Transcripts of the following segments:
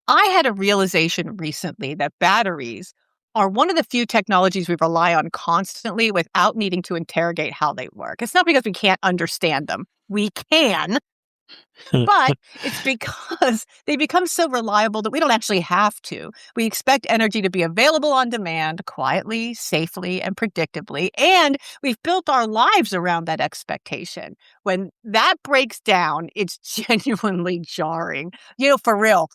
I had a realization recently that batteries are one of the few technologies we rely on constantly without needing to interrogate how they work. It's not because we can't understand them. We can, but it's because they become so reliable that we don't actually have to. We expect energy to be available on demand quietly, safely, and predictably, and we've built our lives around that expectation. When that breaks down, it's genuinely jarring. For real,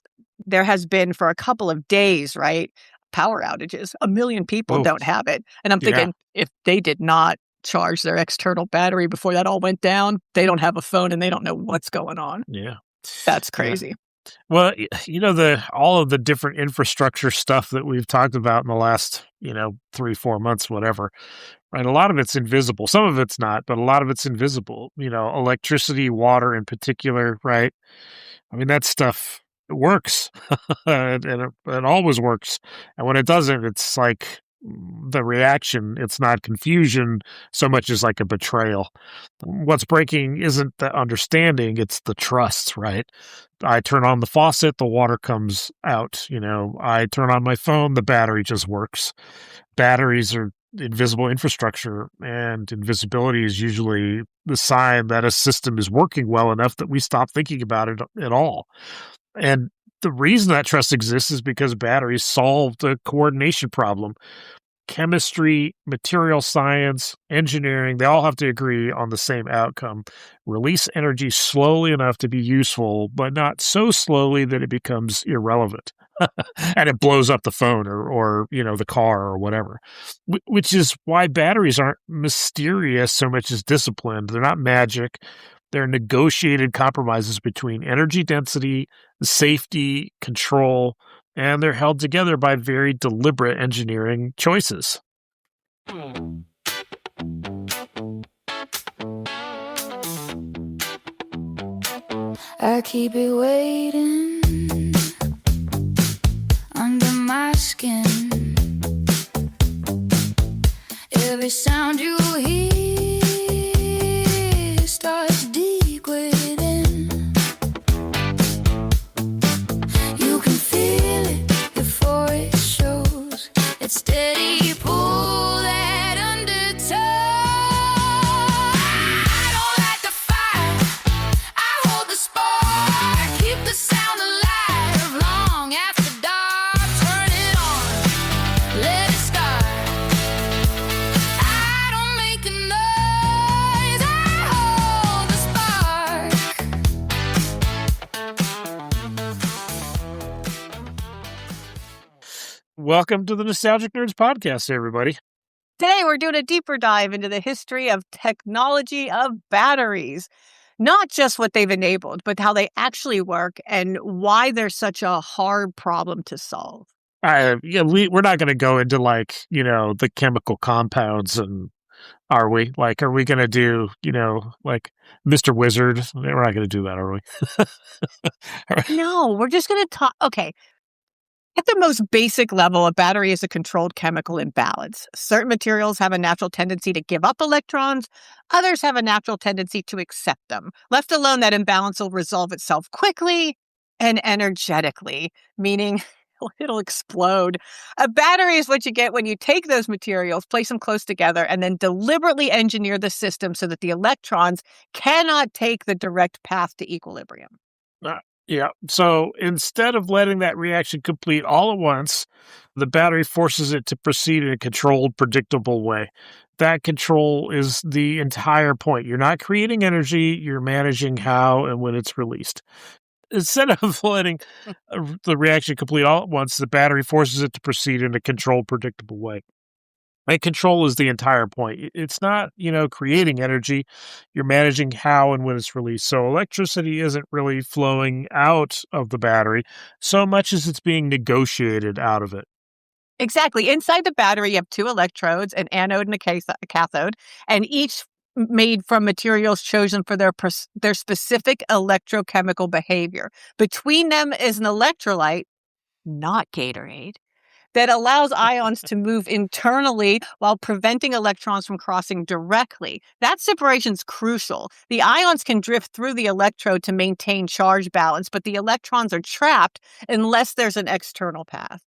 there has been for a couple of days, right? Power outages. 1 million people Oh, don't have it. And I'm yeah, thinking, if they did not charge their external battery before that all went down, they don't have a phone and they don't know what's going on. yeah, That's yeah. crazy. Well, the all of the different infrastructure stuff that we've talked about in the last, 3, 4 months, whatever, right? A lot of it's invisible. Some of it's not, but a lot of it's invisible. Electricity, water in particular, right? I mean, that stuff it works, and it always works. And when it doesn't, it's like the reaction. It's not confusion so much as like a betrayal. What's breaking isn't the understanding; it's the trust, right? I turn on the faucet, the water comes out. I turn on my phone, the battery just works. Batteries are invisible infrastructure, and invisibility is usually the sign that a system is working well enough that we stop thinking about it at all. And the reason that trust exists is because batteries solve the coordination problem. Chemistry, material science, engineering, they all have to agree on the same outcome. Release energy slowly enough to be useful, but not so slowly that it becomes irrelevant. And it blows up the phone or the car or whatever. Which is why batteries aren't mysterious so much as disciplined. They're not magic. They're negotiated compromises between energy density, safety, control, and they're held together by very deliberate engineering choices. I keep it waiting under my skin. Every sound you hear starts deep within. You can feel it before it shows. It's steady pull that undertow. I don't light the fire, I hold the spark. Keep the sound alive long after dark. Turn it on, let it start. I don't make a noise, I hold the spark. Welcome to the Nostalgic Nerds podcast, everybody. Today, we're doing a deeper dive into the history of technology of batteries. Not just what they've enabled, but how they actually work and why they're such a hard problem to solve. We're not going to go into the chemical compounds, and are we? Are we going to do like Mr. Wizard? We're not going to do that, are we? No, we're just going to talk. Okay. At the most basic level, a battery is a controlled chemical imbalance. Certain materials have a natural tendency to give up electrons. Others have a natural tendency to accept them. Left alone, that imbalance will resolve itself quickly and energetically, meaning it'll explode. A battery is what you get when you take those materials, place them close together, and then deliberately engineer the system so that the electrons cannot take the direct path to equilibrium. Yeah. So instead of letting that reaction complete all at once, the battery forces it to proceed in a controlled, predictable way. That control is the entire point. You're not creating energy, you're managing how and when it's released. Instead of letting the reaction complete all at once, the battery forces it to proceed in a controlled, predictable way. And control is the entire point. It's not, creating energy. You're managing how and when it's released. So electricity isn't really flowing out of the battery so much as it's being negotiated out of it. Exactly. Inside the battery, you have two electrodes, an anode and a cathode, and each made from materials chosen for their specific electrochemical behavior. Between them is an electrolyte, not Gatorade, that allows ions to move internally while preventing electrons from crossing directly. That separation is crucial. The ions can drift through the electrode to maintain charge balance, but the electrons are trapped unless there's an external path.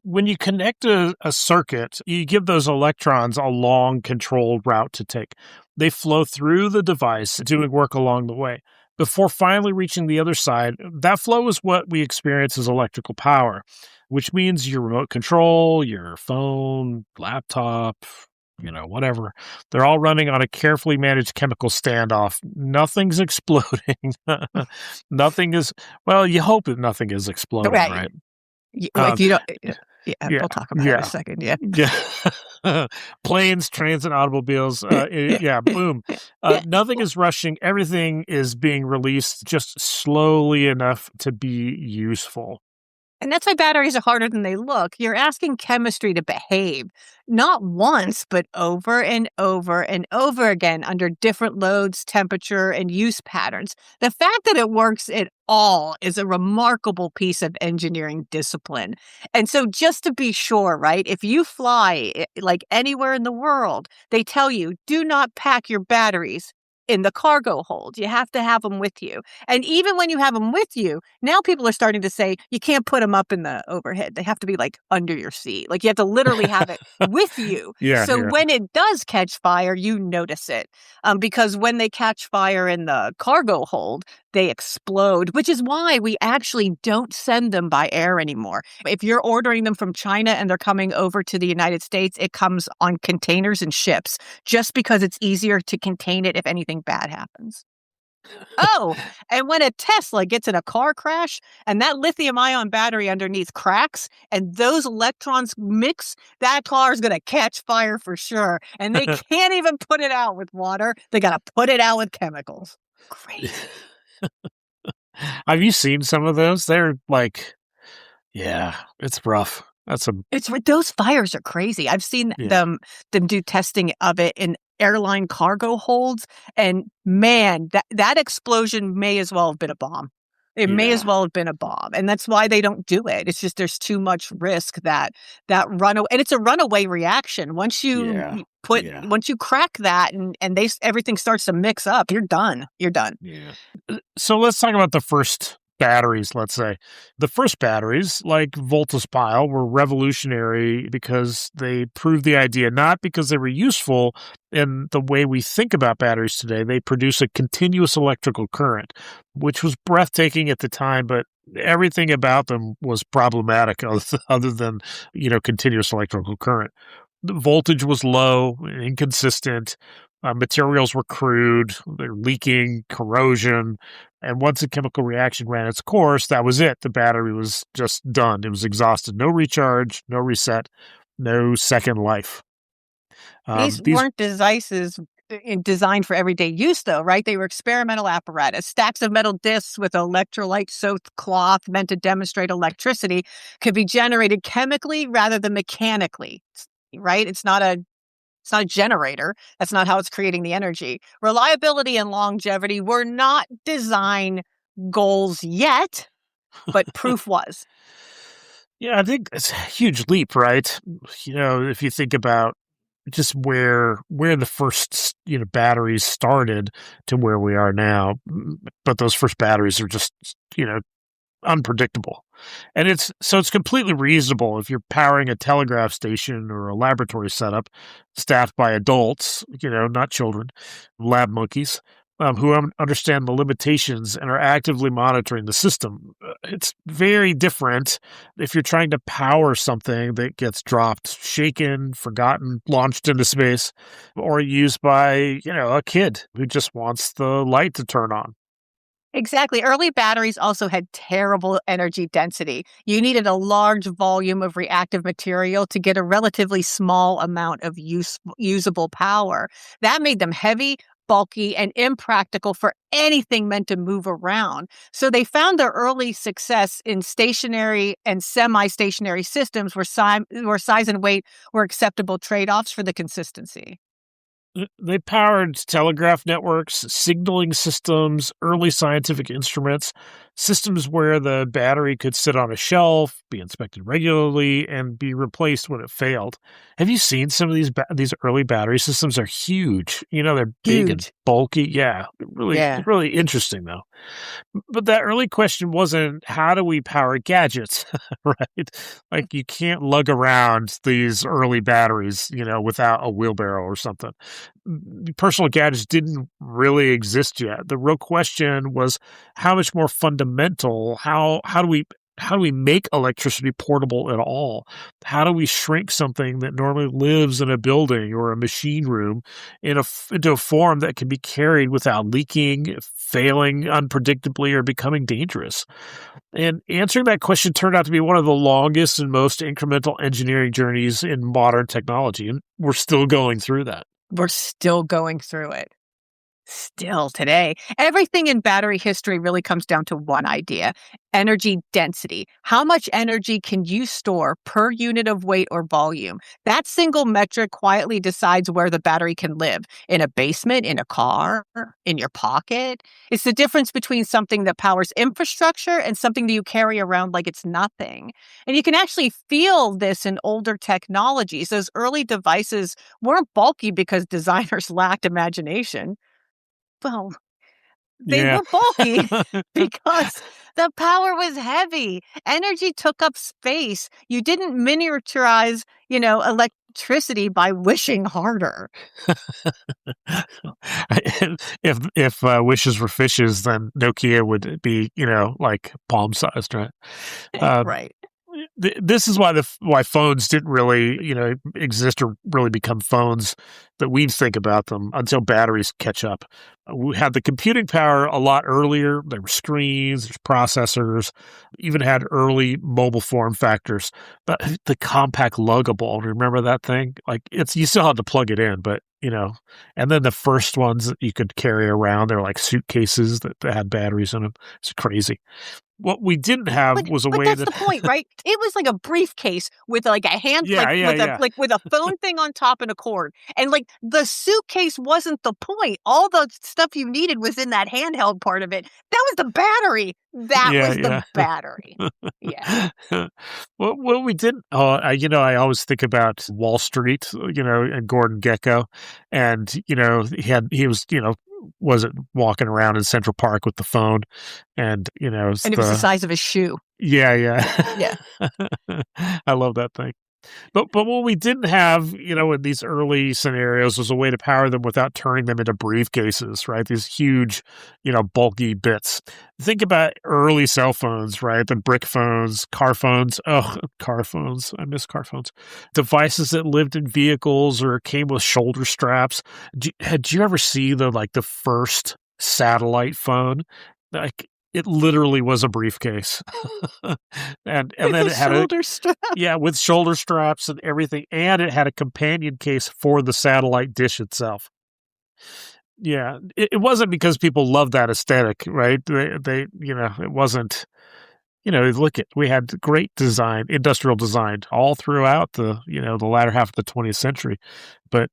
When you connect a circuit, you give those electrons a long, controlled route to take. They flow through the device, doing work along the way. Before finally reaching the other side, that flow is what we experience as electrical power, which means your remote control, your phone, laptop, whatever. They're all running on a carefully managed chemical standoff. Nothing's exploding. Nothing is, well, you hope that nothing is exploding, right? If you don't, yeah, Yeah, we'll talk about it in a second. Yeah. yeah. Planes, transit, automobiles. Boom. Nothing is rushing. Everything is being released just slowly enough to be useful. And that's why batteries are harder than they look. You're asking chemistry to behave, not once, but over and over and over again under different loads, temperature, and use patterns. The fact that it works at all is a remarkable piece of engineering discipline. And so just to be sure, right, if you fly like anywhere in the world, they tell you, do not pack your batteries in the cargo hold. You have to have them with you. And even when you have them with you, now people are starting to say you can't put them up in the overhead. They have to be like under your seat. Like you have to literally have it with you. So when it does catch fire, you notice it. Because when they catch fire in the cargo hold, they explode, which is why we actually don't send them by air anymore. If you're ordering them from China and they're coming over to the United States, it comes on containers and ships just because it's easier to contain it if anything bad happens. Oh, and when a Tesla gets in a car crash and that lithium ion battery underneath cracks and those electrons mix, that car is going to catch fire for sure. And they can't even put it out with water. They got to put it out with chemicals. Crazy. Have you seen some of those? They're like, it's rough. Those fires are crazy. I've seen them do testing of it in airline cargo holds, and man, that explosion may as well have been a bomb. It may as well have been a bomb, and that's why they don't do it. It's just there's too much risk that runaway, and it's a runaway reaction. Once you once you crack that, and everything starts to mix up, you're done. You're done. Yeah. So let's talk about the first batteries, let's say. The first batteries, like Volta's pile, were revolutionary because they proved the idea, not because they were useful in the way we think about batteries today. They produce a continuous electrical current, which was breathtaking at the time, but everything about them was problematic other than, continuous electrical current. The voltage was low, inconsistent. Materials were crude, they're leaking, corrosion. And once a chemical reaction ran its course, that was it. The battery was just done. It was exhausted. No recharge, no reset, no second life. These weren't devices designed for everyday use, though, right? They were experimental apparatus. Stacks of metal discs with electrolyte-soaked cloth meant to demonstrate electricity could be generated chemically rather than mechanically, right? It's not a generator. That's not how it's creating the energy. Reliability and longevity were not design goals yet, but proof was. Yeah, I think it's a huge leap, right? If you think about just where the first, batteries started to where we are now. But those first batteries are just, unpredictable. And it's completely reasonable if you're powering a telegraph station or a laboratory setup staffed by adults, not children, lab monkeys, who understand the limitations and are actively monitoring the system. It's very different if you're trying to power something that gets dropped, shaken, forgotten, launched into space, or used by, a kid who just wants the light to turn on. Exactly. Early batteries also had terrible energy density. You needed a large volume of reactive material to get a relatively small amount of usable power. That made them heavy, bulky, and impractical for anything meant to move around. So they found their early success in stationary and semi-stationary systems where size and weight were acceptable trade-offs for the consistency. They powered telegraph networks, signaling systems, early scientific instruments. systems where the battery could sit on a shelf, be inspected regularly, and be replaced when it failed. Have you seen some of these early battery systems? Are huge. They're big and Huge. bulky. Yeah, really, Yeah. really interesting though. But that early question wasn't how do we power gadgets, right? Like you can't lug around these early batteries, without a wheelbarrow or something. Personal gadgets didn't really exist yet. The real question was how much more fundamental, how do we make electricity portable at all? How do we shrink something that normally lives in a building or a machine room into a form that can be carried without leaking, failing unpredictably, or becoming dangerous? And answering that question turned out to be one of the longest and most incremental engineering journeys in modern technology. And we're still going through that. We're still going through it. Still today. Everything in battery history really comes down to one idea: energy density. How much energy can you store per unit of weight or volume? That single metric quietly decides where the battery can live: in a basement, in a car, in your pocket. It's the difference between something that powers infrastructure and something that you carry around like it's nothing. And you can actually feel this in older technologies. Those early devices weren't bulky because designers lacked imagination. Well, they Yeah. were bulky because the power was heavy. Energy took up space. You didn't miniaturize, electricity by wishing harder. If wishes were fishes, then Nokia would be, like palm sized, right? Um, Right. this is why phones didn't really, exist or really become phones that we think about them until batteries catch up. We had the computing power a lot earlier. There were screens, there's processors, even had early mobile form factors. But the compact luggable, remember that thing? Like you still had to plug it in, but and then the first ones that you could carry around, they're like suitcases that had batteries in them. It's crazy. What we didn't have was a But way that's that the point, right? It was like a briefcase with like a hand, Yeah, yeah, yeah. with a phone thing on top and a cord. And like the suitcase wasn't the point. All the stuff you needed was in that handheld part of it. That was the battery. That Yeah, was the yeah. battery. Yeah. Well, we didn't. I always think about Wall Street, and Gordon Gekko, and he was, was it walking around in Central Park with the phone, and it's And it was the size of a shoe. yeah, Yeah. yeah. I love that thing. But what we didn't have, in these early scenarios was a way to power them without turning them into briefcases, right? These huge, bulky bits. Think about early cell phones, right? The brick phones, car phones. Oh, car phones. I miss car phones. Devices that lived in vehicles or came with shoulder straps. Had you ever see the first satellite phone? Like it literally was a briefcase. and With then a it had shoulder strap. yeah, with shoulder straps and everything, and it had a companion case for the satellite dish itself. Yeah, it wasn't because people loved that aesthetic, right? It wasn't. We had great design, industrial design, all throughout the latter half of the 20th century, but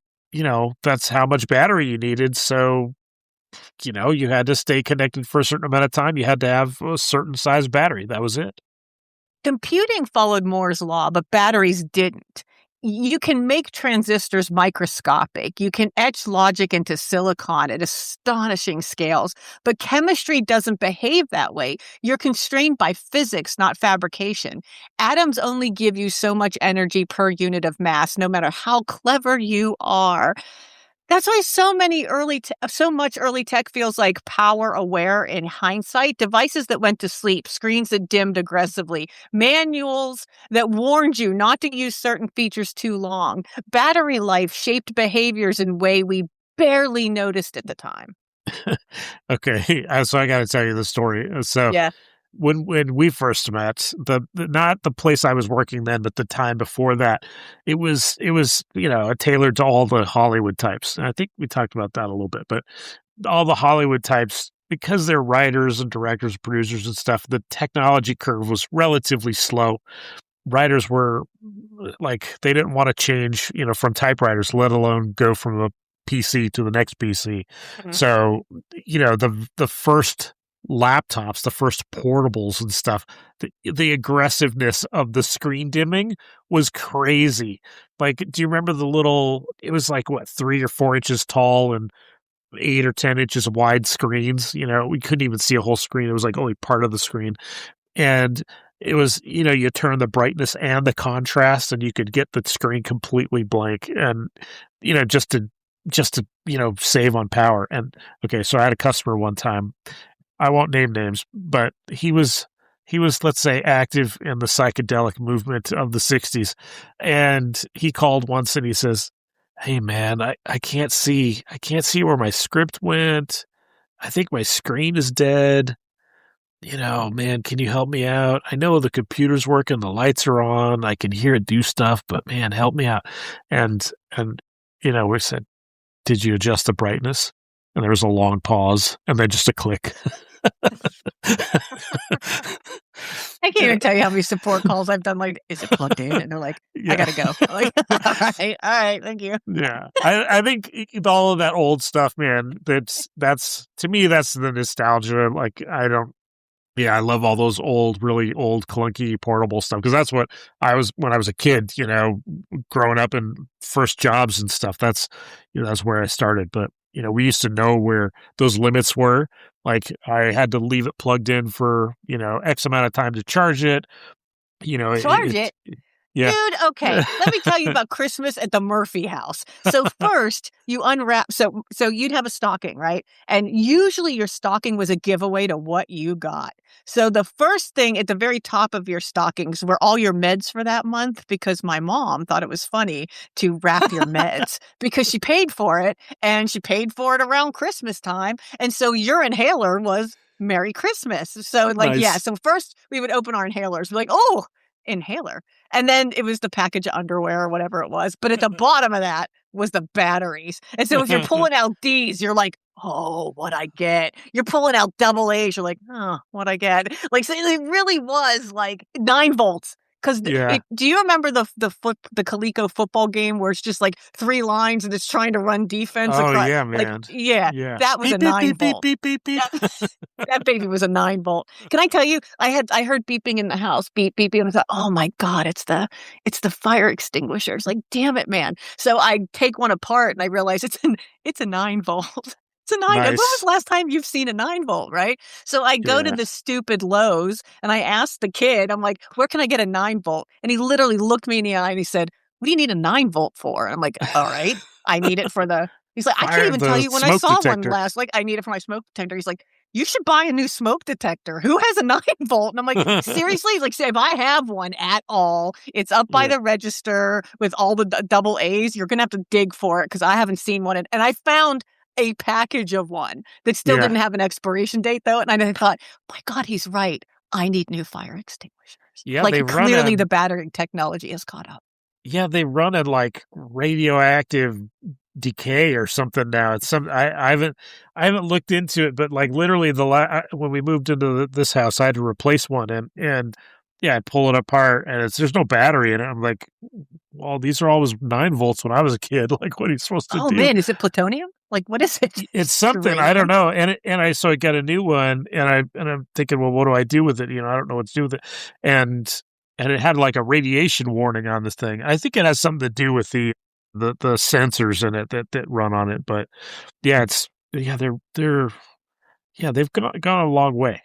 that's how much battery you needed. So you had to stay connected for a certain amount of time. You had to have a certain size battery. That was it. Computing followed Moore's law, but batteries didn't. You can make transistors microscopic. You can etch logic into silicon at astonishing scales, but chemistry doesn't behave that way. You're constrained by physics, not fabrication. Atoms only give you so much energy per unit of mass, no matter how clever you are. That's why so much early tech feels like power aware in hindsight. Devices that went to sleep, screens that dimmed aggressively, manuals that warned you not to use certain features too long. Battery life shaped behaviors in way we barely noticed at the time. Okay, so I got to tell you the story. So Yeah. when we first met, not the place I was working then, but the time before that, it was tailored to all the Hollywood types. And I think we talked about that a little bit, but all the Hollywood types, because they're writers and directors, producers and stuff, the technology curve was relatively slow. Writers were like they didn't want to change, from typewriters, let alone go from a PC to the next PC. Mhm. So, the first laptops, the first portables and stuff, the aggressiveness of the screen dimming was crazy. Like, do you remember it was like, what, 3 or 4 inches tall and 8 or 10 inches wide screens? We couldn't even see a whole screen. It was like only part of the screen. And it was, you turn the brightness and the contrast and you could get the screen completely blank and, just to, save on power. And okay, so I had a customer one time. I won't name names, but he was, let's say, active in the psychedelic movement of the 60s. And he called once and he says, "Hey man, I can't see where my script went. I think my screen is dead. Man, can you help me out? I know the computer's working, the lights are on, I can hear it do stuff, but man, help me out." And we said, "Did you adjust the brightness?" And there was a long pause and then just a click. I can't even tell you how many support calls I've done. Like, is it plugged in? And they're like, I gotta go. I'm like, all right, thank you. Yeah, I think all of that old stuff, man. That's to me, that's the nostalgia. Like, I love all those really old, clunky, portable stuff because that's what I was when I was a kid. Growing up in first jobs and stuff. That's where I started. But we used to know where those limits were. Like, I had to leave it plugged in for X amount of time to charge it. Charge it. Yeah. Dude, okay. Let me tell you about Christmas at the Murphy house. So first, you unwrap. So you'd have a stocking, right? And usually your stocking was a giveaway to what you got. So the first thing at the very top of your stockings were all your meds for that month, because my mom thought it was funny to wrap your meds because she paid for it, and she paid for it around Christmas time. And so your inhaler was Merry Christmas. So Nice. yeah. So first we would open our inhalers. We're like, oh, inhaler. And then it was the package of underwear or whatever it was. But at the bottom of that was the batteries. And so if you're pulling out D's, you're like, oh, what I get. You're pulling out double A's, you're like, oh, what I get. Like, so it really was like 9 volts. Because Yeah. do you remember the Coleco football game where it's just like 3 lines and it's trying to run defense? Oh, across? yeah, Like, man. yeah, Yeah. that was Beep, a beep, 9 beep, beep, volt. beep, beep, beep. That baby was a 9 volt. Can I tell you? I heard beeping in the house, beep, beep, beep, and I thought, oh my god, it's the fire extinguisher. It's like, damn it, man. So I take one apart and I realize it's a 9 volt. It's a 9. When was Nice. the last time you've seen a 9 volt, right? So I go to Yeah. the stupid Lowe's and I asked the kid, I'm like, where can I get a 9 volt? And he literally looked me in the eye and he said, what do you need a 9 volt for? And I'm like, all right, I need it for the. He's like, I can't even tell you when I smoke saw detector. one last. Like, I need it for my smoke detector. He's like, you should buy a new smoke detector. Who has a 9 volt? And I'm like, seriously? He's like, say, if I have one at all, it's up by Yeah. the register with all the double A's. You're going to have to dig for it because I haven't seen one. And I found a package of one that still Yeah. didn't have an expiration date, though. And I thought, my God, he's right. I need new fire extinguishers. Yeah, Like, they run clearly on- the battery technology has caught up. Yeah, they run at like radioactive decay or something now. It's I haven't looked into it, but like literally when we moved into this house, I had to replace one, and yeah, I'd pull it apart and there's no battery in it. I'm like, well, these are always 9 volts when I was a kid. Like, what are you supposed to Oh do? man, is it plutonium? Like, what is it? It's something I don't know, so I got a new one, and I'm thinking, well, what do I do with it? I don't know what to do with it, and it had like a radiation warning on this thing. I think it has something to do with the sensors in it that run on it, but yeah, they've gone a long way.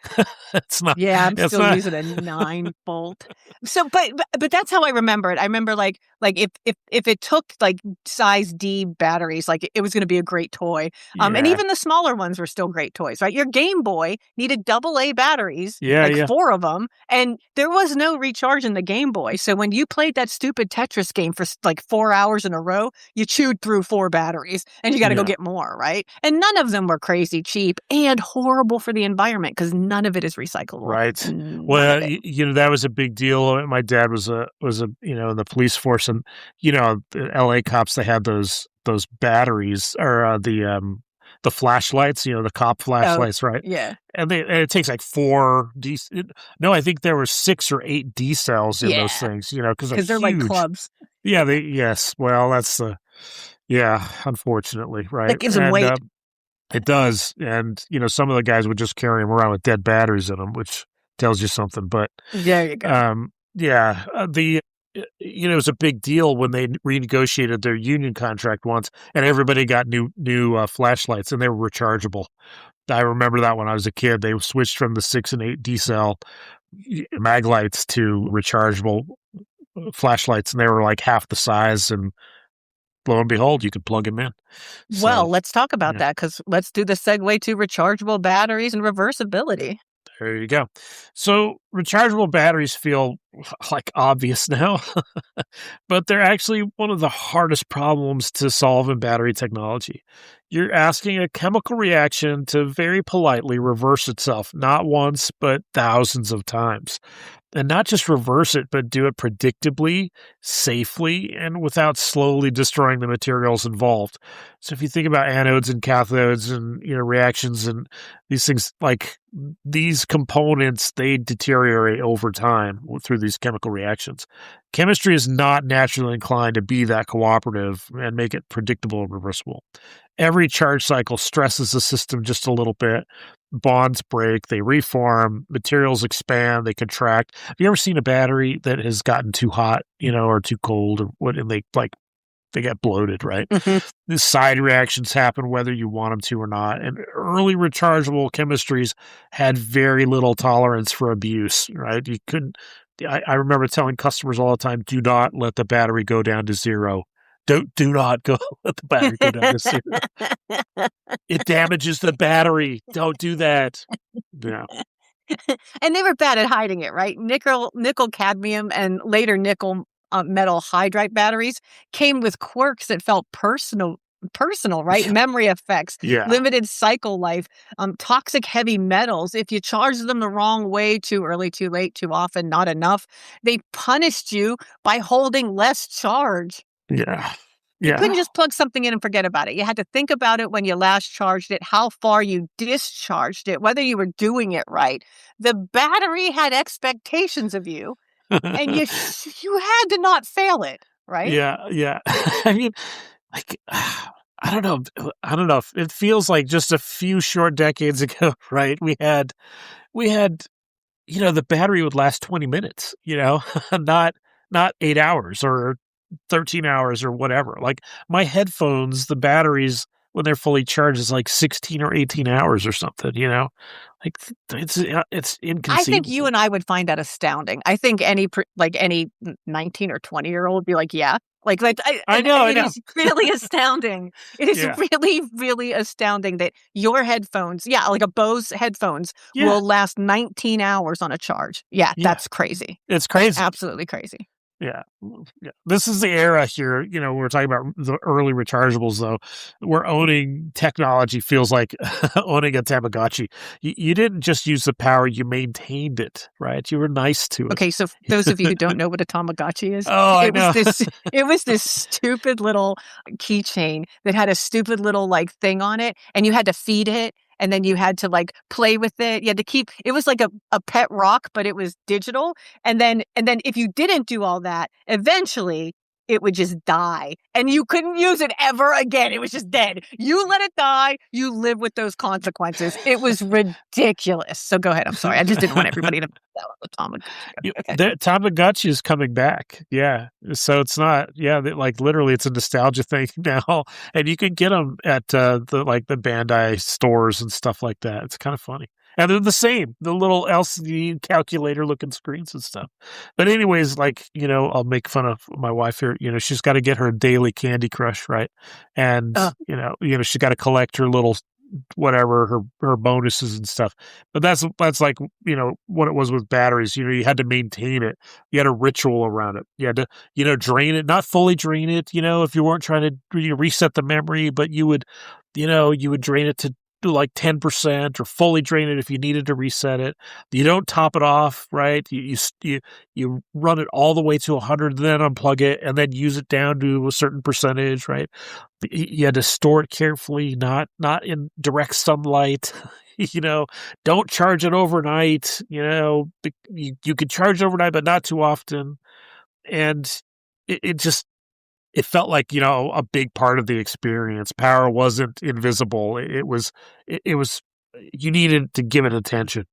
It's not. Yeah, I'm it's still not- using a 9 volt. So, but that's how I remember it. I remember like if it took like size D batteries, like it was going to be a great toy. And Yeah. even the smaller ones were still great toys, right? Your Game Boy needed AA batteries, Yeah, like yeah. 4 of them, and there was no recharge in the Game Boy. So when you played that stupid Tetris game for like 4 hours in a row, you chewed through 4 batteries, and you got to go Yeah. get more, right? And none of them were crazy cheap and horrible for the environment because none of it is recyclable. Right. None Well, of it. that was a big deal. My dad was a in the police force, and the LA cops, they had those batteries or the flashlights, the cop flashlights, right? Yeah. And it takes like 4 D. No, I think there were 6 or 8 D cells in those Yeah. things, because They're like clubs. Yeah, yes. Well, that's unfortunately, right. That gives them weight. It does. And, some of the guys would just carry them around with dead batteries in them, which tells you something. But, There you go. yeah, it was a big deal when they renegotiated their union contract once, and everybody got new flashlights, and they were rechargeable. I remember that when I was a kid. They switched from the 6 and 8 D cell mag lights to rechargeable flashlights, and they were like half the size, and lo and behold, you could plug them in. Well, So, let's talk about yeah. that, because let's do the segue to rechargeable batteries and reversibility. There you go. So rechargeable batteries feel like obvious now, but they're actually one of the hardest problems to solve in battery technology. You're asking a chemical reaction to very politely reverse itself, not once, but thousands of times. And not just reverse it, but do it predictably, safely, and without slowly destroying the materials involved. So if you think about anodes and cathodes and reactions and these things, like these components, they deteriorate over time through these chemical reactions. Chemistry is not naturally inclined to be that cooperative and make it predictable and reversible. Every charge cycle stresses the system just a little bit. Bonds break, they reform, materials expand, they contract. Have you ever seen a battery that has gotten too hot, or too cold, or what? And they get bloated, right? Mhm. The side reactions happen whether you want them to or not. And early rechargeable chemistries had very little tolerance for abuse, right? You couldn't. I remember telling customers all the time, do not let the battery go down to zero. Do not go let the battery go down to zero. It damages the battery. Don't do that. Yeah. And they were bad at hiding it, right? Nickel cadmium and later nickel metal hydride batteries came with quirks that felt personal, right? Memory effects, Yeah. limited cycle life, toxic heavy metals. If you charged them the wrong way, too early, too late, too often, not enough, they punished you by holding less charge. Yeah. You couldn't Yeah. just plug something in and forget about it. You had to think about it when you last charged it, how far you discharged it, whether you were doing it right. The battery had expectations of you, and you had to not fail it, right? Yeah. Yeah. I mean, like, I don't know. I don't know. It feels like just a few short decades ago, right? We had, the battery would last 20 minutes, not 8 hours or 13 hours or whatever. Like my headphones, the batteries when they're fully charged is like 16 or 18 hours or something, Like it's I think you inconceivable. and I would find that astounding. I think any 19 or 20-year-old would be like, yeah. I know. It is really astounding. It is Yeah. really, really astounding that your headphones, like a Bose headphones, Yeah. will last 19 hours on a charge. Yeah, Yeah. that's crazy. It's crazy. Absolutely crazy. Yeah. Yeah. This is the era here. We're talking about the early rechargeables, though. Where owning technology feels like owning a Tamagotchi. You didn't just use the power, you maintained it, right? You were nice to it. Okay, so for those of you who don't know what a Tamagotchi is, Oh, I it was know. this stupid little keychain that had a stupid little thing on it, and you had to feed it, and then you had to play with it. You had to keep it was like a pet rock, but it was digital. And then if you didn't do all that, eventually it would just die, and you couldn't use it ever again. It was just dead. You let it die. You live with those consequences. It was ridiculous. So go ahead. I'm sorry. I just didn't want everybody to know the Tamagotchi. Okay. The Tamagotchi is coming back. Yeah. So it's not, literally it's a nostalgia thing now. And you can get them at the Bandai stores and stuff like that. It's kind of funny. And they're the same, the little LCD calculator looking screens and stuff. But anyways, I'll make fun of my wife here. She's got to get her daily Candy Crush, right? And, she's got to collect her little whatever her bonuses and stuff. But that's like what it was with batteries. You had to maintain it. You had a ritual around it. You had to drain it, not fully drain it. If you weren't trying to reset the memory, but you would drain it to like 10% or fully drain it if you needed to reset it. You don't top it off, right? You run it all the way to 100, then unplug it, and then use it down to a certain percentage, right? You had to store it carefully, not in direct sunlight. Don't charge it overnight. You could charge it overnight, but not too often. And it just it felt like, a big part of the experience. Power wasn't invisible. It was you needed to give it attention.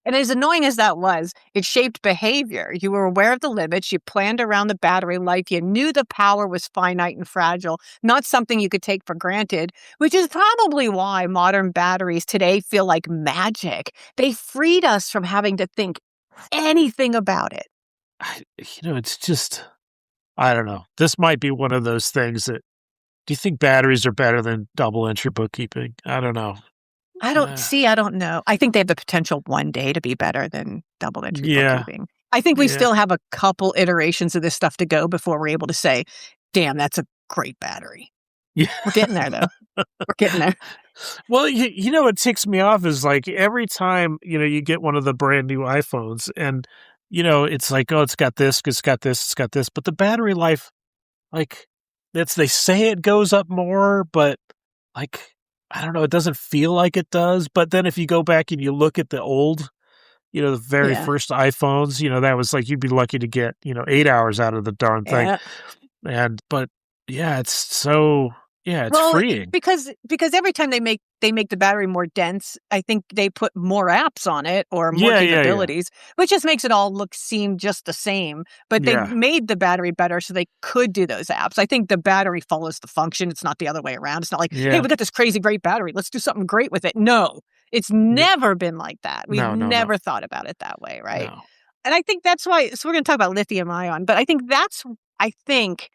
And as annoying as that was, it shaped behavior. You were aware of the limits. You planned around the battery life. You knew the power was finite and fragile, not something you could take for granted, which is probably why modern batteries today feel like magic. They freed us from having to think anything about it. It's just, I don't know. This might be one of those things that, do you think batteries are better than double entry bookkeeping? I don't know. I don't know. I think they have the potential one day to be better than double entry bookkeeping. I think we still have a couple iterations of this stuff to go before we're able to say, damn, that's a great battery. Yeah. We're getting there, though. We're getting there. Well, what ticks me off is like every time, you get one of the brand new iPhones and, it's like, oh, it's got this, it's got this, it's got this. But the battery life, like, they say it goes up more, but like, I don't know, it doesn't feel like it does. But then if you go back and you look at the old, the very first iPhones, that was like, you'd be lucky to get, 8 hours out of the darn thing. Yeah. But yeah, it's freeing. Because every time they make the battery more dense, I think they put more apps on it or more capabilities, which just makes it all seem just the same. But they made the battery better so they could do those apps. I think the battery follows the function. It's not the other way around. It's not like, hey, we got this crazy great battery. Let's do something great with it. No, it's never been like that. We've never thought about it that way, right? No. And I think that's why. So we're going to talk about lithium ion, but I think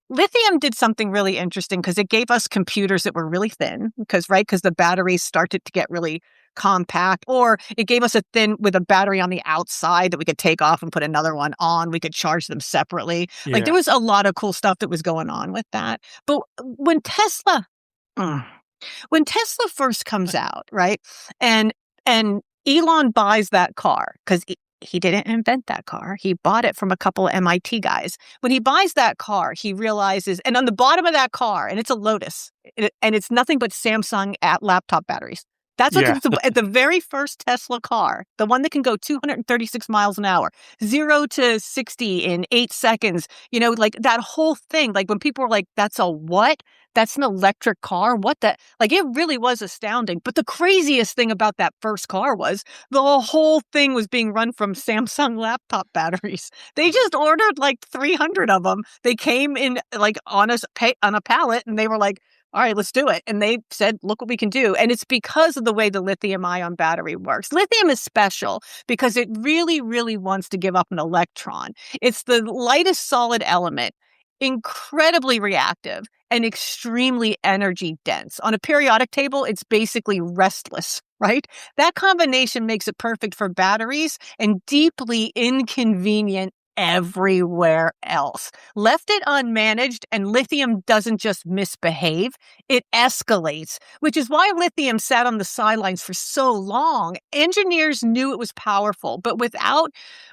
lithium did something really interesting because it gave us computers that were really thin because the batteries started to get really compact, or it gave us with a battery on the outside that we could take off and put another one on. We could charge them separately. Yeah. Like there was a lot of cool stuff that was going on with that. But when Tesla first comes out, right? And Elon buys that car because he didn't invent that car. He bought it from a couple of MIT guys. When he buys that car, he realizes, and on the bottom of that car, and it's a Lotus, and it's nothing but Samsung laptop batteries. That's what at the very first Tesla car, the one that can go 236 miles an hour, 0 to 60 in 8 seconds. Like that whole thing. Like when people were like, "That's a what? That's an electric car? What the?" Like it really was astounding. But the craziest thing about that first car was the whole thing was being run from Samsung laptop batteries. They just ordered like 300 of them. They came in like on a pallet, and they were like, all right, let's do it. And they said, look what we can do. And it's because of the way the lithium ion battery works. Lithium is special because it really, really wants to give up an electron. It's the lightest solid element, incredibly reactive and extremely energy dense. On a periodic table, it's basically restless, right? That combination makes it perfect for batteries and deeply inconvenient everywhere else. Left it unmanaged, and lithium doesn't just misbehave, it escalates, which is why lithium sat on the sidelines for so long. Engineers knew it was powerful, but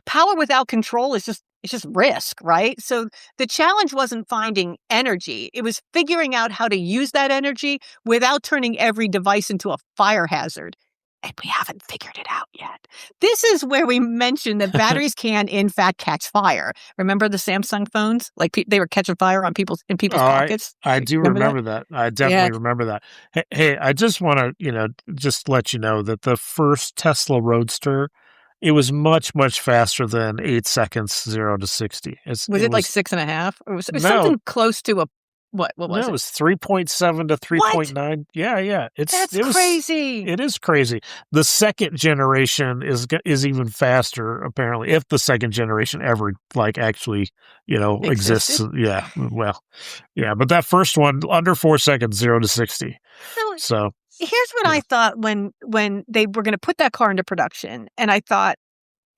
power without control is just risk, right? So the challenge wasn't finding energy. It was figuring out how to use that energy without turning every device into a fire hazard. And we haven't figured it out yet. This is where we mentioned that batteries can, in fact, catch fire. Remember the Samsung phones? Like they were catching fire in people's pockets. I do remember that. I definitely remember that. Hey, I just want to, just let you know that the first Tesla Roadster, it was much, much faster than 8 seconds, 0 to 60. Was it like 6.5? Or was something close to a... What was it? It was 3.7 to 3.9. Yeah. That's crazy. It is crazy. The second generation is even faster, apparently, if the second generation ever actually, exists. Yeah. Well, yeah. But that first one, under 4 seconds, 0 to 60. So here's what I thought when they were going to put that car into production, and I thought,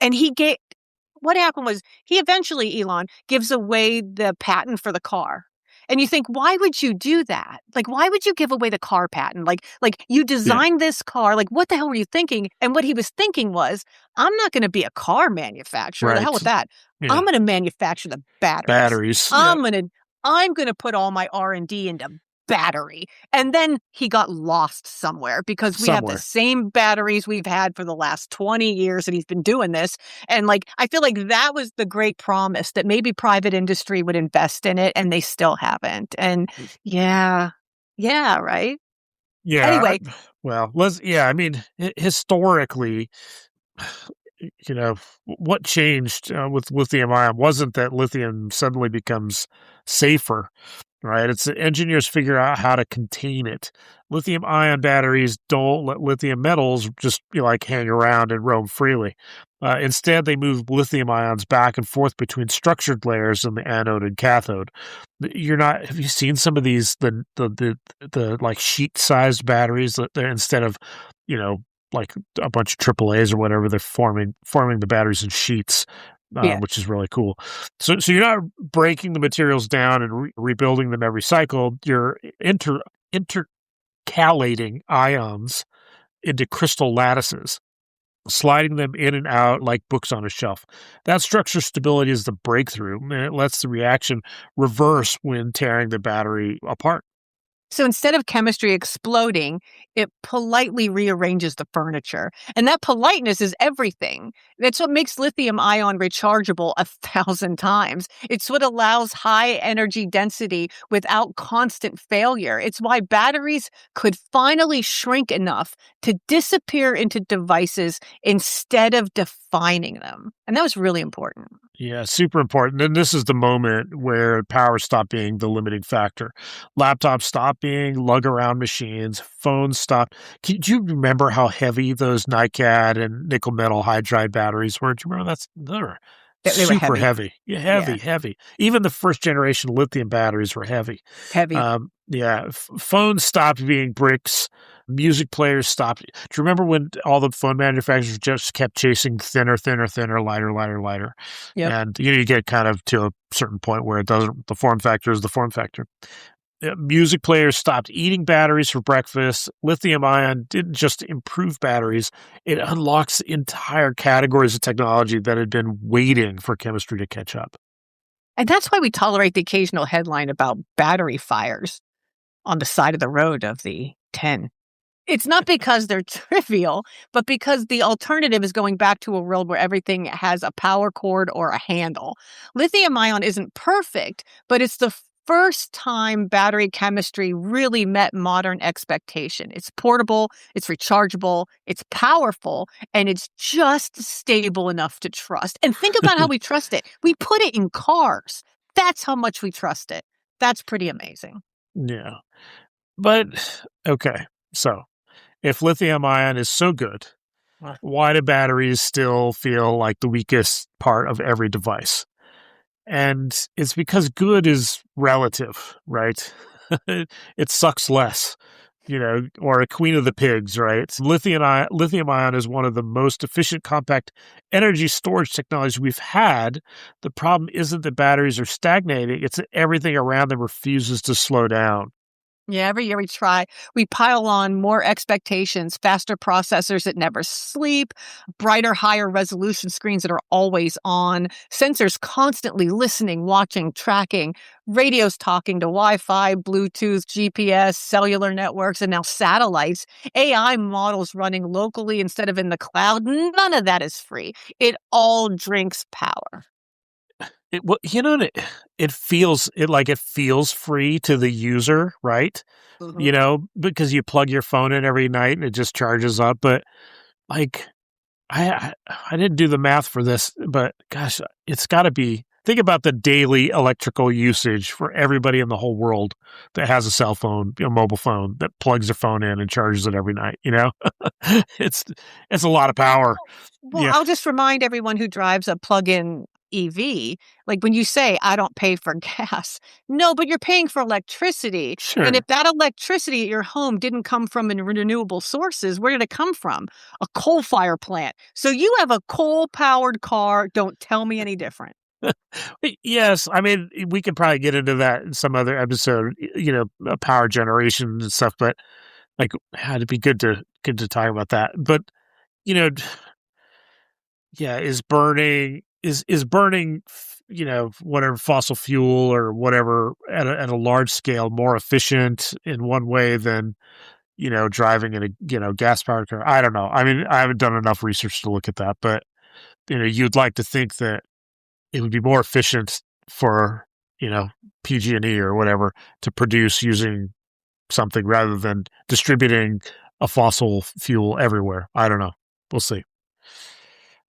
what happened was Elon gives away the patent for the car. And you think, why would you do that? Like, why would you give away the car patent? Like you designed this car. Like, what the hell were you thinking? And what he was thinking was, I'm not going to be a car manufacturer. Right. The hell with that. Yeah. I'm going to manufacture the batteries. I'm going to put all my R&D into battery. And then he got lost somewhere because we have the Somewhere. same batteries we've had for the last 20 years that he's been doing this. And like, I feel like that was the great promise that maybe private industry would invest in it, and they still haven't. And yeah, right. Yeah. Anyway, Well, I mean, historically, what changed with lithium ion wasn't that lithium suddenly becomes safer, right? It's that engineers figure out how to contain it. Lithium ion batteries don't let lithium metals just hang around and roam freely. Instead, they move lithium ions back and forth between structured layers in the anode and cathode. You're not. Have you seen some of these the like sheet sized batteries that they're instead of you know like a bunch of AAAs or whatever, they're forming the batteries in sheets, yeah. which is really cool. So you're not breaking the materials down and rebuilding them every cycle. You're intercalating ions into crystal lattices, sliding them in and out like books on a shelf. That structure stability is the breakthrough, and it lets the reaction reverse when tearing the battery apart. So instead of chemistry exploding, it politely rearranges the furniture. And that politeness is everything. That's what makes lithium ion rechargeable 1,000 times. It's what allows high energy density without constant failure. It's why batteries could finally shrink enough to disappear into devices instead of defining them. And that was really important. Yeah, super important. And this is the moment where power stopped being the limiting factor. Laptops stopped being lug around machines. Phones stopped. Do you remember how heavy those NiCad and nickel metal hydride batteries were? Do you remember they're They were super heavy. heavy. Yeah, heavy, heavy. Even the first generation lithium batteries were heavy. Heavy. Yeah, phones stopped being bricks. Music players stopped. Do you remember when all the phone manufacturers just kept chasing thinner, lighter, lighter, lighter? Yep. And you get kind of to a certain point where it doesn't. The form factor is the form factor. Music players stopped eating batteries for breakfast. Lithium ion didn't just improve batteries; it unlocks entire categories of technology that had been waiting for chemistry to catch up. And that's why we tolerate the occasional headline about battery fires on the side of the road of the 10. It's not because they're trivial, but because the alternative is going back to a world where everything has a power cord or a handle. Lithium ion isn't perfect, but it's the first time battery chemistry really met modern expectation. It's portable, it's rechargeable, it's powerful, and it's just stable enough to trust. And think about how we trust it. We put it in cars. That's how much we trust it. That's pretty amazing. Yeah. But, okay, so if lithium ion is so good, why do batteries still feel like the weakest part of every device? And it's because good is relative, right? It sucks less, or a queen of the pigs, right? Lithium ion is one of the most efficient compact energy storage technologies we've had. The problem isn't that batteries are stagnating, it's that everything around them refuses to slow down. Yeah, every year we pile on more expectations, faster processors that never sleep, brighter, higher resolution screens that are always on, sensors constantly listening, watching, tracking, radios talking to Wi-Fi, Bluetooth, GPS, cellular networks, and now satellites, AI models running locally instead of in the cloud. None of that is free. It all drinks power. It feels free to the user, right? Because you plug your phone in every night and it just charges up. But like, I didn't do the math for this, but gosh, it's got to be. Think about the daily electrical usage for everybody in the whole world that has a cell phone, a mobile phone that plugs their phone in and charges it every night. It's a lot of power. Well, Yeah. I'll just remind everyone who drives a plug-in EV, like when you say, I don't pay for gas. No, but you're paying for electricity. Sure. And if that electricity at your home didn't come from renewable sources, where did it come from? A coal-fired plant. So you have a coal-powered car. Don't tell me any different. Yes, I mean, we could probably get into that in some other episode, power generation and stuff, but like, it'd be good to talk about that. But, yeah, is burning whatever fossil fuel or whatever at a large scale more efficient in one way than, driving in a, gas powered car. I don't know. I mean, I haven't done enough research to look at that, but, you'd like to think that it would be more efficient for, PG&E or whatever to produce using something rather than distributing a fossil fuel everywhere. I don't know. We'll see.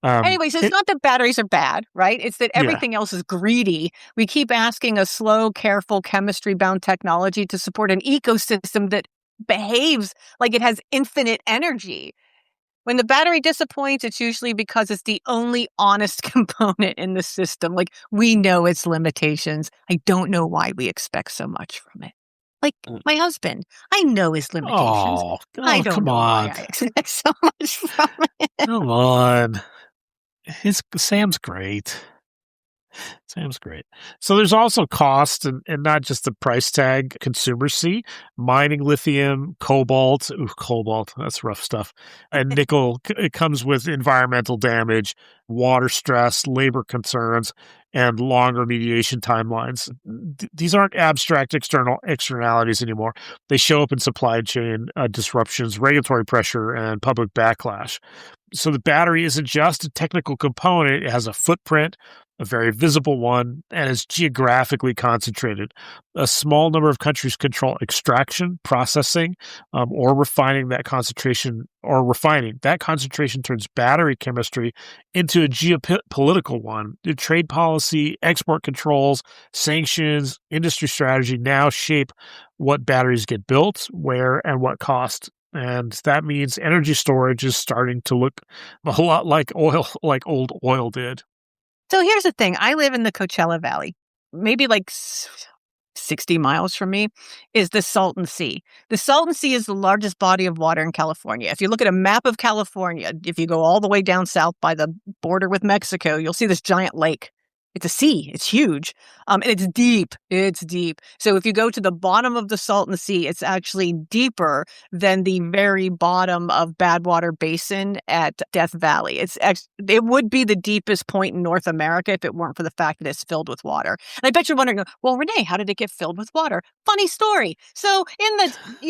Anyway, so it's not that batteries are bad, right? It's that Yeah. everything else is greedy. We keep asking a slow, careful, chemistry-bound technology to support an ecosystem that behaves like it has infinite energy. When the battery disappoints, it's usually because it's the only honest component in the system. Like, we know its limitations. I don't know why we expect so much from it. Like my husband, I know his limitations. I don't come know on. why I expect so much from it. Come on. Sam's great. Sam's great. So there's also cost and not just the price tag consumers see. Mining lithium, cobalt, that's rough stuff. And nickel, it comes with environmental damage, water stress, labor concerns, and long remediation timelines. These aren't abstract externalities anymore. They show up in supply chain disruptions, regulatory pressure, and public backlash. So the battery isn't just a technical component. It has a footprint, a very visible one, and is geographically concentrated. A small number of countries control extraction, processing, or refining that concentration. That concentration turns battery chemistry into a geopolitical one. The trade policy, export controls, sanctions, industry strategy now shape what batteries get built, where, and what cost. And that means energy storage is starting to look a lot like oil, like old oil did. So here's the thing. I live in the Coachella Valley. Maybe like 60 miles from me is the Salton Sea. The Salton Sea is the largest body of water in California. If you look at a map of California, if you go all the way down south by the border with Mexico, you'll see this giant lake. It's a sea. It's huge. And it's deep. It's deep. So if you go to the bottom of the Salton Sea, it's actually deeper than the very bottom of Badwater Basin at Death Valley. It would be the deepest point in North America if it weren't for the fact that it's filled with water. And I bet you're wondering, well, Renee, how did it get filled with water? Funny story. So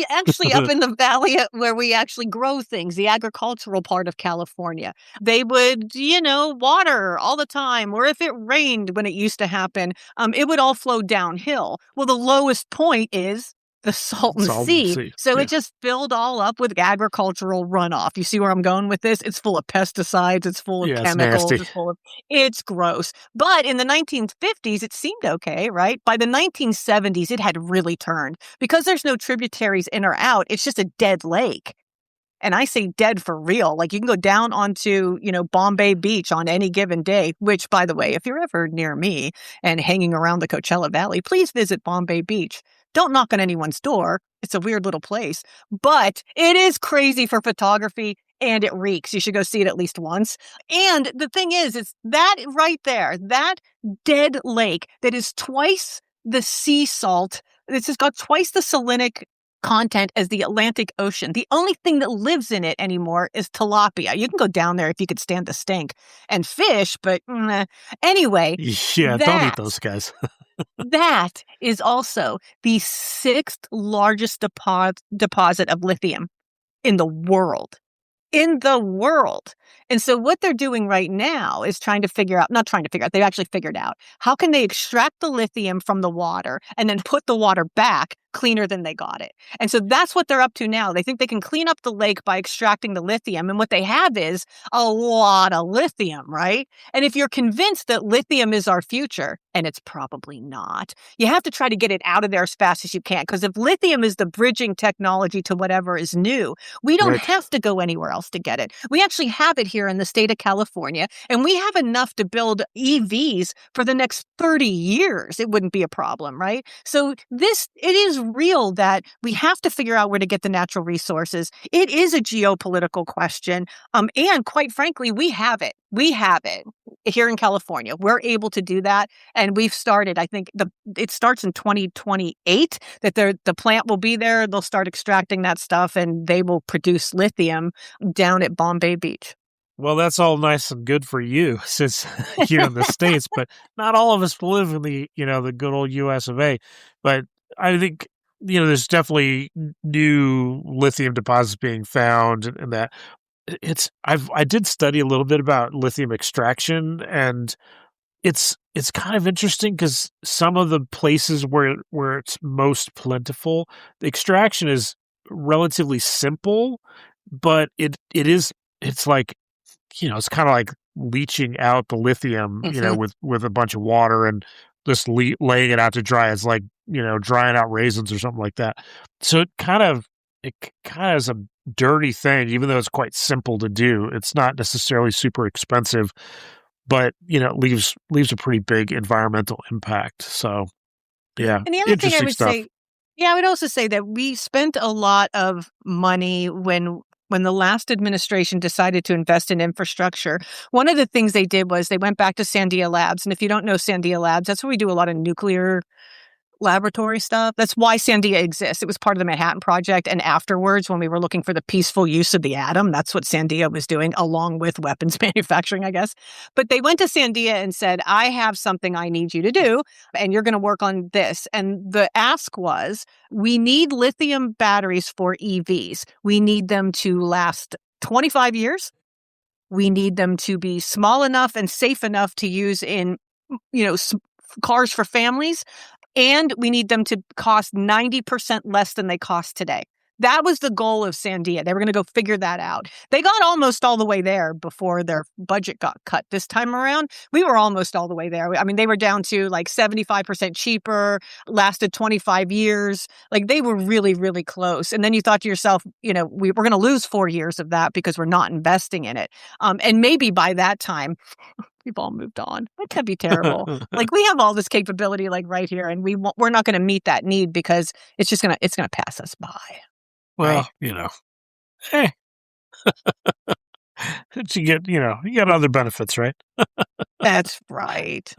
actually up in the valley where we actually grow things, the agricultural part of California, they would, water all the time. Or if it rained, when it used to happen, it would all flow downhill. Well, the lowest point is the Salton Sea. So it just filled all up with agricultural runoff. You see where I'm going with this? It's full of pesticides. It's full of chemicals. It's gross. But in the 1950s, it seemed okay, right? By the 1970s, it had really turned. Because there's no tributaries in or out, it's just a dead lake. And I say dead for real. Like you can go down onto, Bombay Beach on any given day, which, by the way, if you're ever near me and hanging around the Coachella Valley, please visit Bombay Beach. Don't knock on anyone's door. It's a weird little place, but it is crazy for photography and it reeks. You should go see it at least once. And the thing is, it's that right there, that dead lake that is twice the sea salt. It's just got twice the salinic content as the Atlantic Ocean. The only thing that lives in it anymore is tilapia. You can go down there if you could stand the stink and fish, but anyway. Yeah, don't eat those guys. That is also the 6th largest deposit of lithium in the world. And so what they're doing right now is they've actually figured out how can they extract the lithium from the water and then put the water back cleaner than they got it. And so that's what they're up to now. They think they can clean up the lake by extracting the lithium. And what they have is a lot of lithium, right? And if you're convinced that lithium is our future, and it's probably not, you have to try to get it out of there as fast as you can. Because if lithium is the bridging technology to whatever is new, we don't have to go anywhere else to get it. We actually have it here in the state of California, and we have enough to build EVs for the next 30 years. It wouldn't be a problem, right? So it is real that we have to figure out where to get the natural resources. It is a geopolitical question. And quite frankly, we have it. We have it here in California. We're able to do that. And we've started, I think it starts in 2028 that the plant will be there. They'll start extracting that stuff and they will produce lithium down at Bombay Beach. Well, that's all nice and good for you since you're in the States, but not all of us live in the good old US of A. But I think, there's definitely new lithium deposits being found and that I did study a little bit about lithium extraction, and it's kind of interesting because some of the places where it's most plentiful, the extraction is relatively simple, but it's like, it's kind of like leaching out the lithium, Mhm. with a bunch of water and just laying it out to dry. It's like, drying out raisins or something like that. So it kind of is a dirty thing, even though it's quite simple to do. It's not necessarily super expensive, but it leaves a pretty big environmental impact. So yeah, And the other thing I interesting would stuff. say, yeah, I would also say that we spent a lot of money when the last administration decided to invest in infrastructure. One of the things they did was they went back to Sandia Labs, and if you don't know Sandia Labs, that's where we do a lot of nuclear laboratory stuff. That's why Sandia exists. It was part of the Manhattan Project, and afterwards, when we were looking for the peaceful use of the atom, that's what Sandia was doing, along with weapons manufacturing, I guess. But they went to Sandia and said, I have something I need you to do, and you're going to work on this. And the ask was, we need lithium batteries for EVs. We need them to last 25 years. We need them to be small enough and safe enough to use in, cars for families, and we need them to cost 90% less than they cost today. That was the goal of Sandia. They were going to go figure that out. They got almost all the way there before their budget got cut this time around. We were almost all the way there. I mean, they were down to like 75% cheaper, lasted 25 years. Like they were really, really close. And then you thought to yourself, we're going to lose 4 years of that because we're not investing in it. And maybe by that time, we've all moved on. That could be terrible. Like we have all this capability like right here, and we're not going to meet that need because it's gonna pass us by, right? Well, eh, you get other benefits, right? That's right.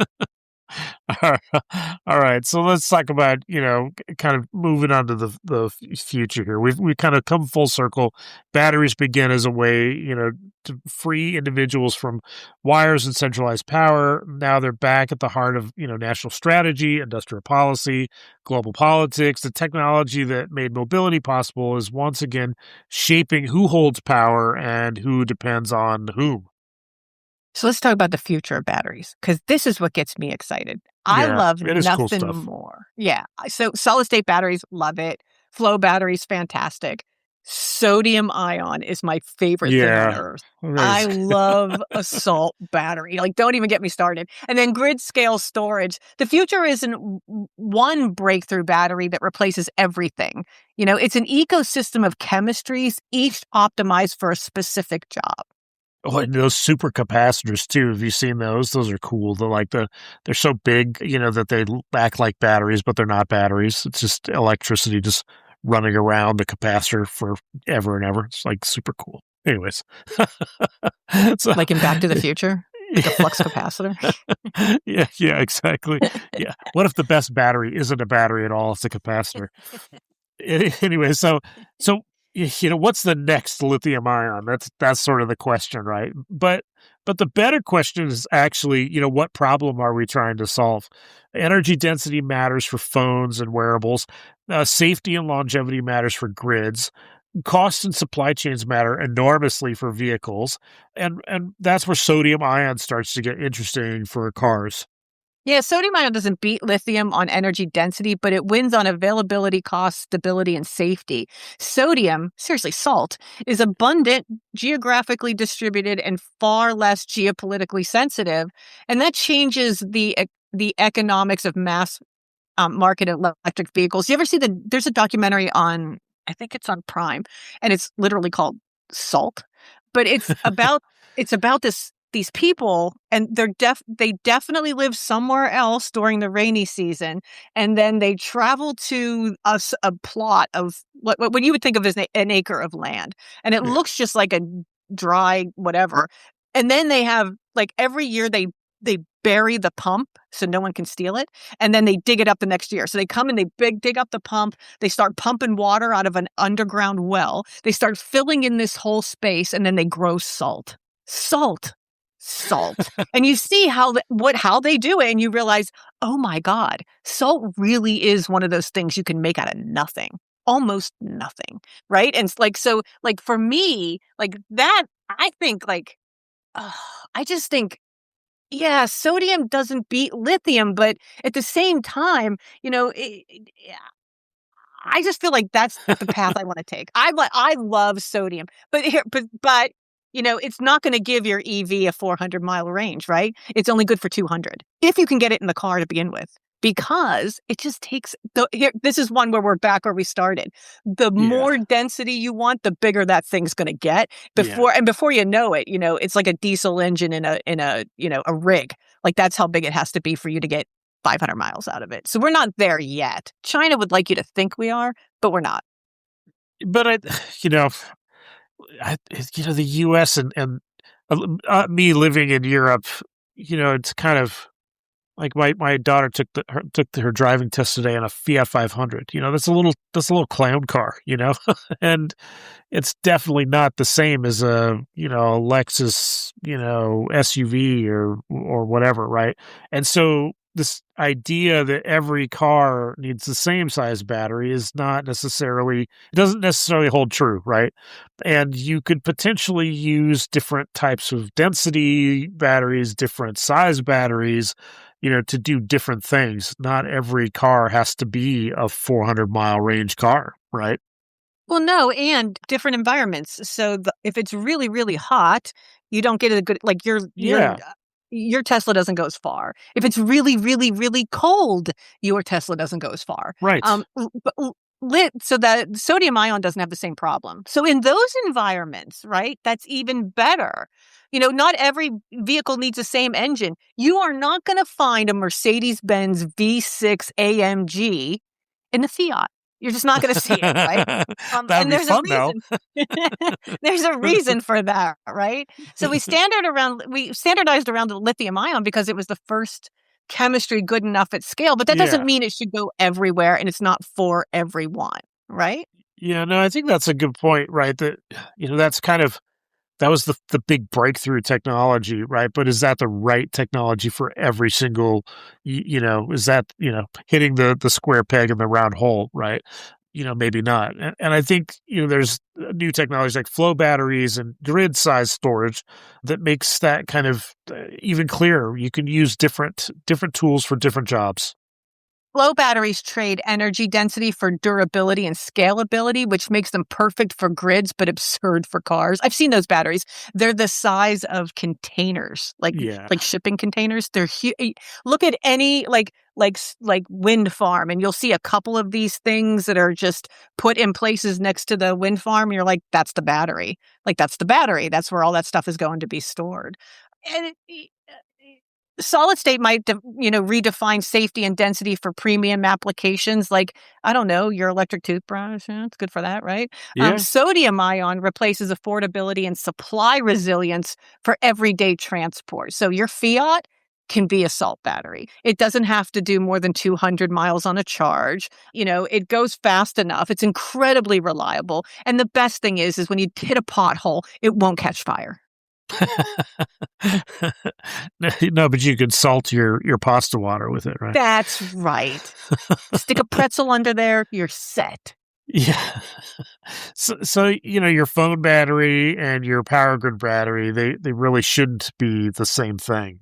All right, so let's talk about kind of moving on to the future here. We kind of come full circle. Batteries begin as a way to free individuals from wires and centralized power. Now they're back at the heart of national strategy, industrial policy, global politics. The technology that made mobility possible is once again shaping who holds power and who depends on whom. So let's talk about the future of batteries, because this is what gets me excited. I Yeah, love it is cool nothing stuff. more. Yeah. So solid state batteries, love it. Flow batteries, fantastic. Sodium ion is my favorite thing on Yeah, earth. that I is. love a salt battery. Like, don't even get me started. And then grid scale storage. The future isn't one breakthrough battery that replaces everything. It's an ecosystem of chemistries, each optimized for a specific job. Oh, and those super capacitors too. Have you seen those? Those are cool. They're so big, that they act like batteries, but they're not batteries. It's just electricity just running around the capacitor for ever and ever. It's like super cool. Anyways, so Like in Back to the Future, like a flux capacitor. yeah, exactly. Yeah. What if the best battery isn't a battery at all? It's a capacitor. Anyway, so what's the next lithium ion? That's sort of the question, right? But the better question is actually, what problem are we trying to solve? Energy density matters for phones and wearables. Safety and longevity matters for grids. Cost and supply chains matter enormously for vehicles, and that's where sodium ion starts to get interesting for cars. Yeah, sodium ion doesn't beat lithium on energy density, but it wins on availability, cost, stability, and safety. Sodium, seriously, salt, is abundant, geographically distributed, and far less geopolitically sensitive. And that changes the economics of mass market electric vehicles. You ever see there's a documentary on, I think it's on Prime, and it's literally called Salt, but it's about these people, and they definitely live somewhere else during the rainy season, and then they travel to a plot of what you would think of as an acre of land, and it Yeah. looks just like a dry whatever. And then they have, like, every year they bury the pump so no one can steal it, and then they dig it up the next year. So they come and they dig up the pump, they start pumping water out of an underground well, they start filling in this whole space, and then they grow salt. Salt. Salt. And you see how they do it, and you realize, "Oh my god, salt really is one of those things you can make out of nothing, almost nothing," right? And it's like, so, like, for me, like, that, I think, like, ugh, I just think, yeah, sodium doesn't beat lithium, but at the same time, I just feel like that's the path I wanna take. I love sodium, but here but, it's not gonna give your EV a 400-mile range, right? It's only good for 200, if you can get it in the car to begin with, because it just takes this is one where we're back where we started. The Yeah. more density you want, the bigger that thing's gonna get. Yeah. Before you know it, it's like a diesel engine a rig. Like, that's how big it has to be for you to get 500 miles out of it. So we're not there yet. China would like you to think we are, but we're not. But you know, the US me living in Europe, it's kind of like my daughter took her driving test today in a Fiat 500. That's a little clown car, and it's definitely not the same as a Lexus SUV or whatever, right? And so this idea that every car needs the same size battery is not necessarily it doesn't necessarily hold true, right? And you could potentially use different types of density batteries, different size batteries, to do different things. Not every car has to be a 400-mile range car, right? Well, no, and different environments. So if it's really, really hot, you don't get a good, like, Yeah, your Tesla doesn't go as far. If it's really, really, really cold, your Tesla doesn't go as far. right. So that sodium ion doesn't have the same problem. So in those environments, right, that's even better. Not every vehicle needs the same engine. You are not going to find a Mercedes-Benz V6 AMG in the Fiat. You're just not going to see it, right? That would And be there's a fun, though. reason. There's a reason for that, right? So we standardized around the lithium ion because it was the first chemistry good enough at scale, but that doesn't Yeah. mean it should go everywhere, and it's not for everyone, right? Yeah, no, I think that's a good point, right? That's kind of that was the big breakthrough technology, right? But is that the right technology for every single, is that, hitting the square peg in the round hole, right? Maybe not. And I think, there's new technologies like flow batteries and grid size storage that makes that kind of even clearer. You can use different tools for different jobs. Flow batteries trade energy density for durability and scalability, which makes them perfect for grids, but absurd for cars. I've seen those batteries. They're the size of containers, like Yeah. shipping containers. They're huge. Look at any like wind farm, and you'll see a couple of these things that are just put in places next to the wind farm. You're like, that's the battery. Like, that's the battery. That's where all that stuff is going to be stored. And solid state might redefine safety and density for premium applications, like, I don't know, your electric toothbrush. It's good for that, right? Yeah. Sodium ion replaces affordability and supply resilience for everyday transport. So your Fiat can be a salt battery. It doesn't have to do more than 200 miles on a charge. It goes fast enough. It's incredibly reliable. And the best thing is when you hit a pothole, it won't catch fire. No, but you could salt your pasta water with it, right? That's right. Stick a pretzel under there, you're set. Yeah. So your phone battery and your power grid battery, they really shouldn't be the same thing.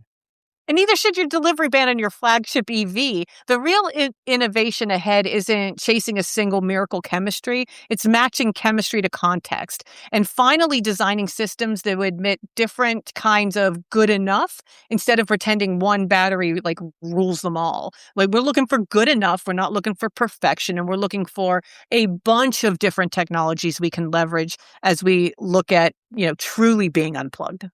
And neither should your delivery van and your flagship EV. The real innovation ahead isn't chasing a single miracle chemistry. It's matching chemistry to context and finally designing systems that would admit different kinds of good enough instead of pretending one battery like rules them all. Like, we're looking for good enough. We're not looking for perfection. And we're looking for a bunch of different technologies we can leverage as we look at, truly being unplugged.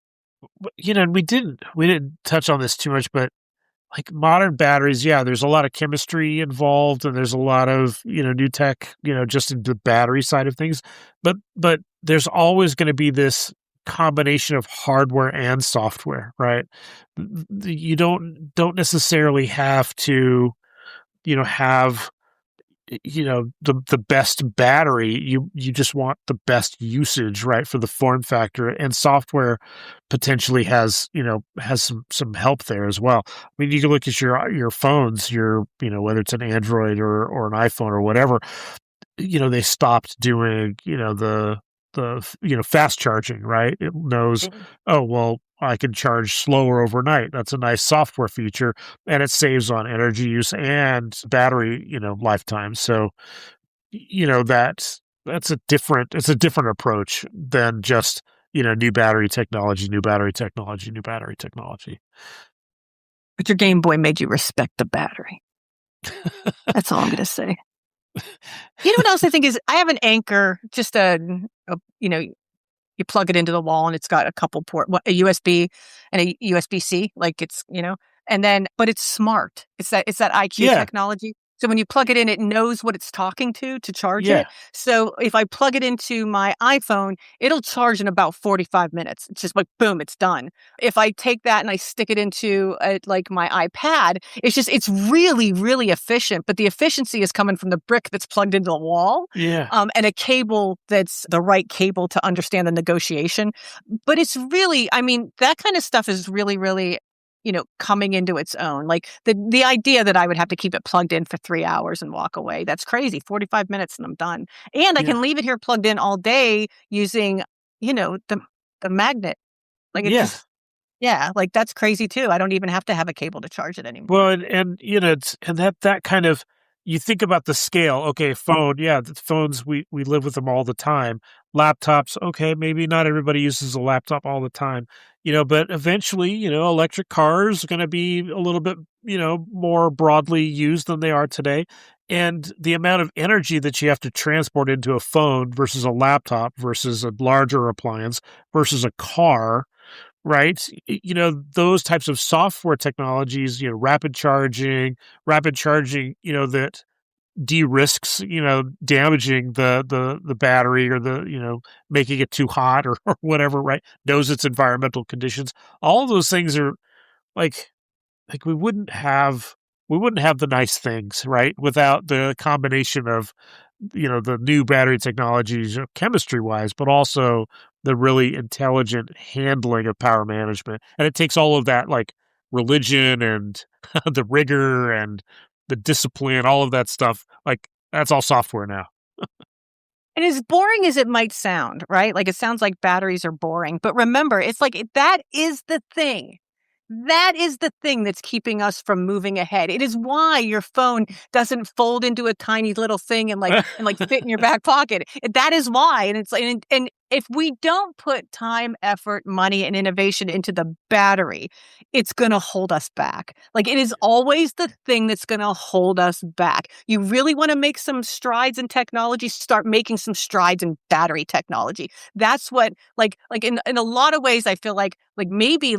And we didn't touch on this too much, but like modern batteries, yeah, there's a lot of chemistry involved and there's a lot of, new tech, just in the battery side of things. But there's always going to be this combination of hardware and software, right? You don't necessarily have to, have the best battery. You just want the best usage, right, for the form factor, and software potentially has some help there as well. I mean, you can look at your phones, whether it's an Android or an iPhone or whatever. They stopped doing the fast charging, right? It knows, oh well, I can charge slower overnight. That's a nice software feature, and it saves on energy use and battery, lifetime. So, that's it's a different approach than just, new battery technology, new battery technology, new battery technology. But your Game Boy made you respect the battery. That's all I'm going to say. You know what else I think is, I have an Anchor, just you plug it into the wall and it's got a couple a USB and a USB-C, like but it's smart. It's that IQ technology. So when you plug it in, it knows what it's talking to charge it. So if I plug it into my iPhone, it'll charge in about 45 minutes. It's just like, boom, it's done. If I take that and I stick it into my iPad, it's really, really efficient. But the efficiency is coming from the brick that's plugged into the wall. And a cable that's the right cable to understand the negotiation. But it's really, that kind of stuff is really, really coming into its own. Like the idea that I would have to keep it plugged in for 3 hours and walk away, that's crazy. 45 minutes and I'm done. And I can leave it here plugged in all day using, the magnet. Like it's like that's crazy too. I don't even have to have a cable to charge it anymore. Well, and that kind of, you think about the scale. Okay, phone, the phones, we live with them all the time. Laptops, okay, maybe not everybody uses a laptop all the time, but eventually, electric cars are going to be a little bit, more broadly used than they are today. And the amount of energy that you have to transport into a phone versus a laptop versus a larger appliance versus a car, right? Those types of software technologies, rapid charging, that de-risks, damaging the battery or making it too hot or whatever, right? Knows its environmental conditions. All of those things are like we wouldn't have the nice things, right? Without the combination of, the new battery technologies, chemistry wise, but also the really intelligent handling of power management. And it takes all of that, like religion and the rigor and the discipline, all of that stuff. Like that's all software now. And as boring as it might sound, right? Like it sounds like batteries are boring, but remember, it's like that is the thing. That is the thing that's keeping us from moving ahead. It is why your phone doesn't fold into a tiny little thing and fit in your back pocket. That is why. And it's and if we don't put time, effort, money, and innovation into the battery, it's going to hold us back. Like it is always the thing that's going to hold us back. You really want to make some strides in technology, start making some strides in battery technology. That's what like in a lot of ways, I feel like maybe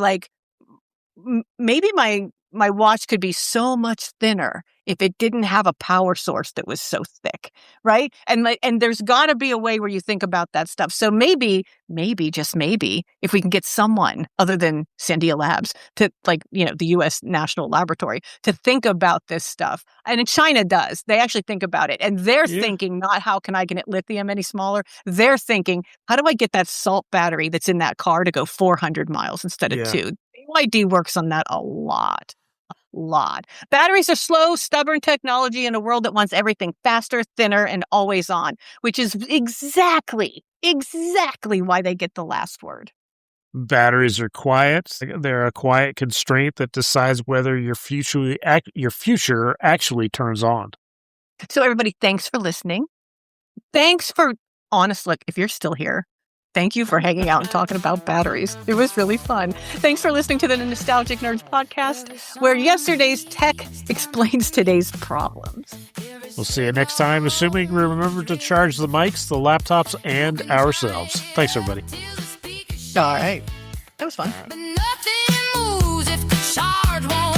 my watch could be so much thinner if it didn't have a power source that was so thick, right? And there's got to be a way where you think about that stuff. So maybe, just maybe, if we can get someone other than Sandia Labs to the U.S. National Laboratory to think about this stuff. And China does. They actually think about it. And they're thinking not how can I get lithium any smaller? They're thinking, how do I get that salt battery that's in that car to go 400 miles instead of 2? BYD works on that a lot. Batteries are slow, stubborn technology in a world that wants everything faster, thinner, and always on, which is exactly why they get the last word. Batteries are quiet. They're a quiet constraint that decides whether your future actually turns on. So everybody, thanks for listening. Thanks for look, if you're still here, thank you for hanging out and talking about batteries. It was really fun. Thanks for listening to the Nostalgic Nerds podcast, where yesterday's tech explains today's problems. We'll see you next time, assuming we remember to charge the mics, the laptops, and ourselves. Thanks, everybody. All right. That was fun. But nothing moves if the charge won't